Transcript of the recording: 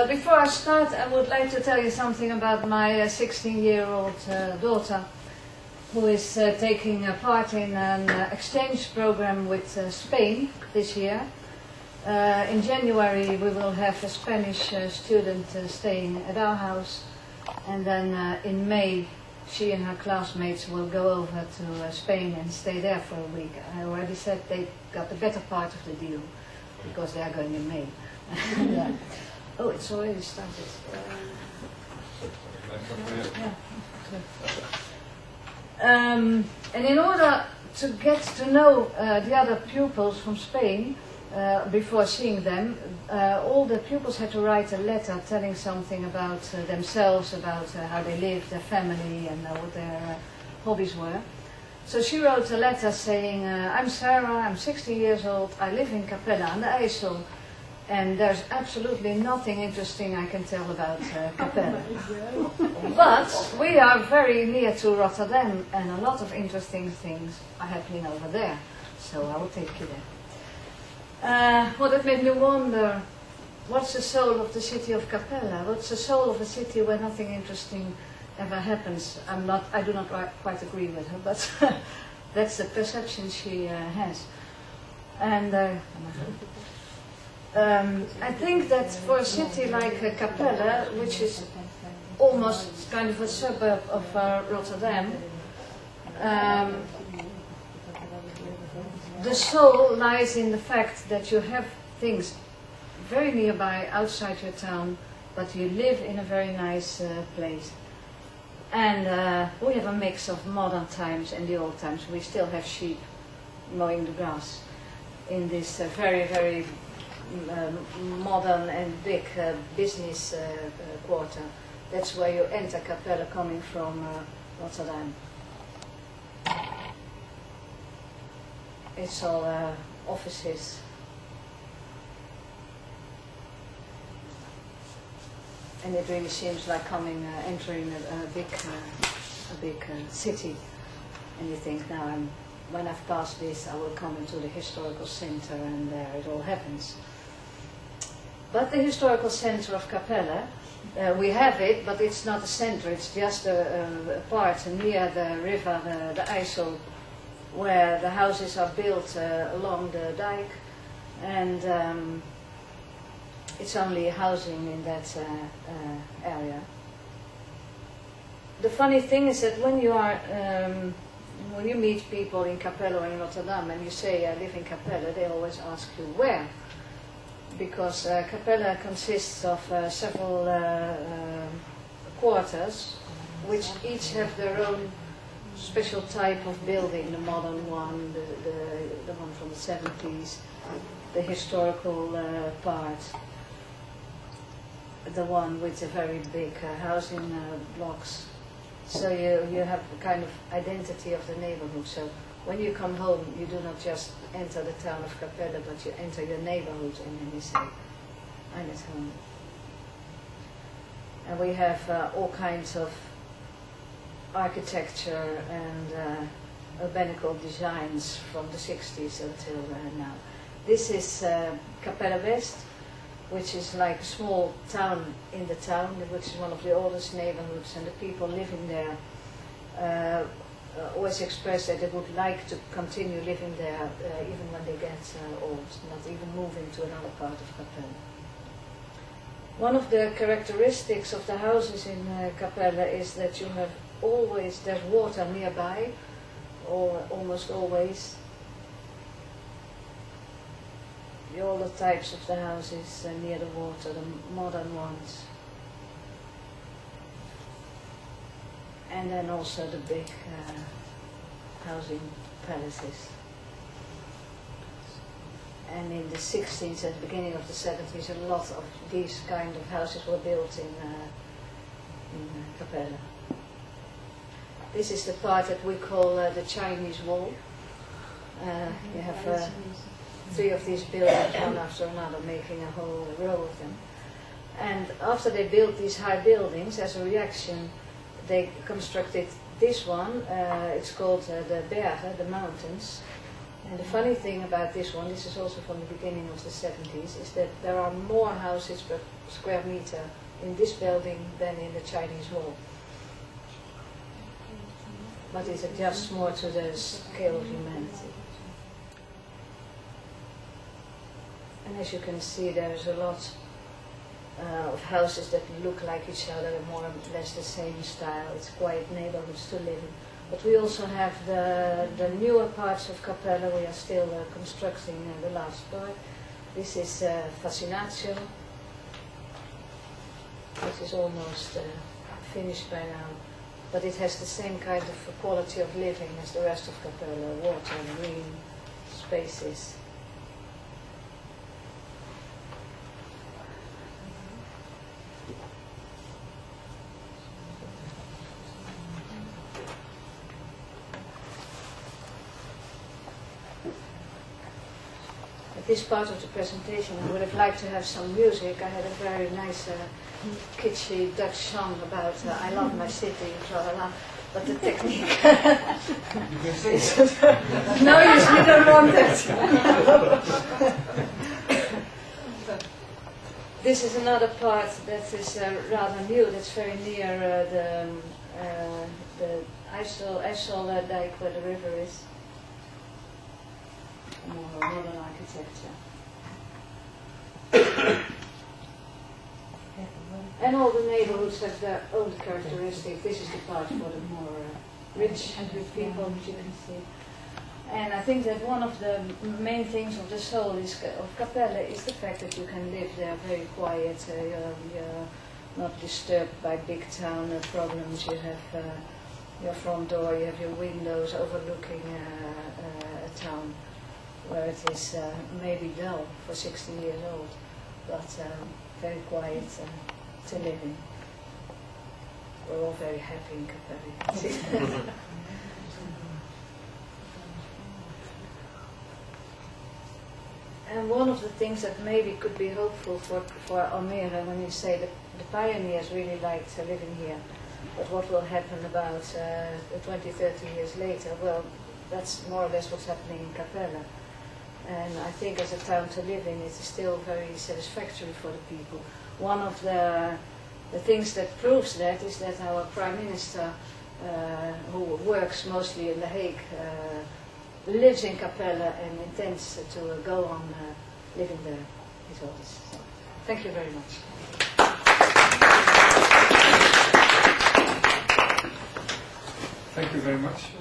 Before I start, I would like to tell you something about my 16-year-old daughter, who is taking part in an exchange program with Spain this year. In January we will have a Spanish student staying at our house, and then in May she and her classmates will go over to Spain and stay there for a week. I already said they got the better part of the deal, because they are going in May. Oh, it's already started. And in order to get to know the other pupils from Spain, before seeing them, all the pupils had to write a letter telling something about themselves, about how they lived, their family, and what their hobbies were. So she wrote a letter saying, I'm Sarah, I'm 60 years old, I live in Capelle aan de IJssel, and there's absolutely nothing interesting I can tell about Capelle. But we are very near to Rotterdam, and a lot of interesting things are happening over there, so I will take you there. Well, that made me wonder, what's the soul of the city of Capelle? What's the soul of a city where nothing interesting ever happens? I do not quite agree with her, but that's the perception she has. And I think that for a city like Capelle, which is almost kind of a suburb of Rotterdam, the soul lies in the fact that you have things very nearby outside your town, but you live in a very nice place. And we have a mix of modern times and the old times. We still have sheep mowing the grass in this very, very modern and big business quarter. That's where you enter Capelle coming from Rotterdam. It's all offices. And it really seems like entering a big city. And you think, now when I've passed this, I will come into the historical center, and there it all happens. But the historical center of Capelle, we have it, but it's not a center. It's just a part near the river, the IJssel, where the houses are built along the dike, and it's only housing in that area. The funny thing is that when you meet people in Capelle or in Rotterdam and you say I live in Capelle, they always ask you where, because Capelle consists of several quarters, which each have their own special type of building, the modern one, the one from the 70s, the historical part, the one with the very big housing blocks. So you have a kind of identity of the neighborhood. So when you come home, you do not just enter the town of Capelle, but you enter your neighborhood, and then you say, I'm at home. And we have all kinds of architecture and urbanical designs from the 60s until now. This is Capelle West, which is like a small town in the town, which is one of the oldest neighborhoods, and the people living there always express that they would like to continue living there even when they get old, not even moving to another part of Capelle. One of the characteristics of the houses in Capelle is that you have always, there's water nearby, or almost always. All the types of the houses near the water, the modern ones. And then also the big housing palaces. And in the 60s and the beginning of the 70s, a lot of these kind of houses were built in Capelle. This is the part that we call the Chinese Wall. You have 3 of these buildings, one after another, making a whole row of them. And after they built these high buildings, as a reaction, they constructed this one. It's called the Bergen, the mountains, And the funny thing about this one, this is also from the beginning of the 70s, is that there are more houses per square meter in this building than in the Chinese Wall. But it adjusts more to the scale of humanity. And as you can see, there's a lot of houses that look like each other and more or less the same style. It's quiet neighborhoods to live in. But we also have the newer parts of Capelle. We are still constructing the last part. This is Fascinatio, which is almost finished by now. But it has the same kind of quality of living as the rest of Capelle, water, green spaces. This part of the presentation, I would have liked to have some music. I had a very nice, kitschy Dutch song about I love my city, blah, blah, blah. But the technique... No, you don't want that. This is another part that is rather new, that's very near the IJssel dike where the river is. More modern architecture. And all the neighborhoods have their own characteristics. This is the part for the more rich people, as you can see. And I think that one of the main things of the soul of Capelle is the fact that you can live there very quiet. You're not disturbed by big town problems. You have your front door, you have your windows overlooking a town where it is maybe dull for 60 years old, but very quiet to live in. We're all very happy in Capelle. And one of the things that maybe could be hopeful for Almere, when you say that the pioneers really liked living here, but what will happen about 20, 30 years later, well, that's more or less what's happening in Capelle. And I think as a town to live in, it is still very satisfactory for the people. One of the things that proves that is that our Prime Minister, who works mostly in The Hague, lives in Capelle and intends to go on living there. He told us. So, thank you very much. Thank you very much.